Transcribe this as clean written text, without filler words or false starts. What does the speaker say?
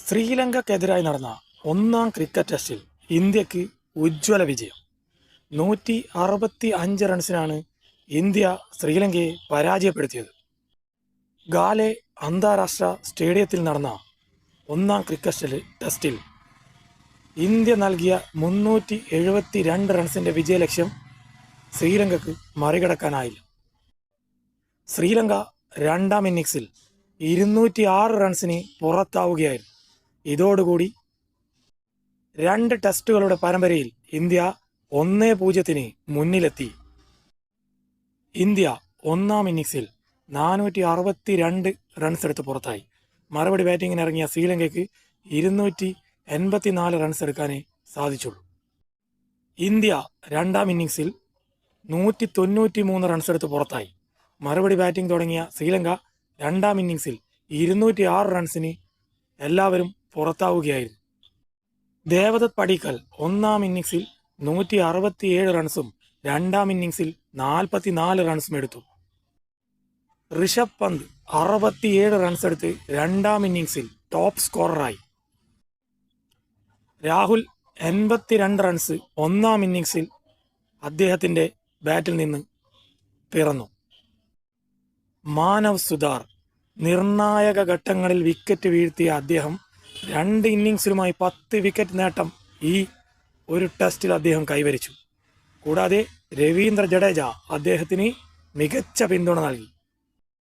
ശ്രീലങ്കക്കെതിരായി നടന്ന ഒന്നാം ക്രിക്കറ്റ് ടെസ്റ്റിൽ ഇന്ത്യക്ക് ഉജ്ജ്വല വിജയം. 165 റൺസിനാണ് ഇന്ത്യ ശ്രീലങ്കയെ പരാജയപ്പെടുത്തിയത്. ഗാലെ അന്താരാഷ്ട്ര സ്റ്റേഡിയത്തിൽ നടന്ന ഒന്നാം ക്രിക്കറ്റ് ടെസ്റ്റിൽ ഇന്ത്യ നൽകിയ 372 റൺസിൻ്റെ വിജയലക്ഷ്യം ശ്രീലങ്കക്ക് മറികടക്കാനായില്ല. ശ്രീലങ്ക രണ്ടാം ഇന്നിങ്സിൽ 206 റൺസിന് പുറത്താവുകയായിരുന്നു. ഇതോടുകൂടി 2 ടെസ്റ്റുകളുടെ പരമ്പരയിൽ ഇന്ത്യ 1-0 മുന്നിലെത്തി. ഇന്ത്യ ഒന്നാം ഇന്നിങ്സിൽ 462 റൺസ് എടുത്ത് പുറത്തായി. മറുപടി ബാറ്റിങ്ങിന് ഇറങ്ങിയ ശ്രീലങ്കയ്ക്ക് 284 റൺസ് എടുക്കാനേ സാധിച്ചുള്ളൂ. ഇന്ത്യ രണ്ടാം ഇന്നിങ്സിൽ 193 റൺസ് എടുത്ത് പുറത്തായി. മറുപടി ബാറ്റിംഗ് തുടങ്ങിയ ശ്രീലങ്ക രണ്ടാം ഇന്നിങ്സിൽ 206 റൺസിന് എല്ലാവരും പുറത്താവുകയായിരുന്നു. ദേവദത്ത് പടിക്കൽ ഒന്നാം ഇന്നിങ്സിൽ 167 റൺസും രണ്ടാം ഇന്നിങ്സിൽ 44 റൺസും എടുത്തു. ഋഷഭ് പന്ത് 67 റൺസ് എടുത്ത് രണ്ടാം ഇന്നിങ്സിൽ ടോപ്പ് സ്കോററായി. രാഹുൽ 82 റൺസ് ഒന്നാം ഇന്നിങ്സിൽ അദ്ദേഹത്തിൻ്റെ ബാറ്റിൽ നിന്ന് പിറന്നു. മാനവ് സുതാർ നിർണായക ഘട്ടങ്ങളിൽ വിക്കറ്റ് വീഴ്ത്തിയ അദ്ദേഹം 2 ഇന്നിങ്സിലുമായി 10 വിക്കറ്റ് നേട്ടം ഈ ഒരു ടെസ്റ്റിൽ അദ്ദേഹം കൈവരിച്ചു. കൂടാതെ രവീന്ദ്ര ജഡേജ അദ്ദേഹത്തിന് മികച്ച പിന്തുണ നൽകി.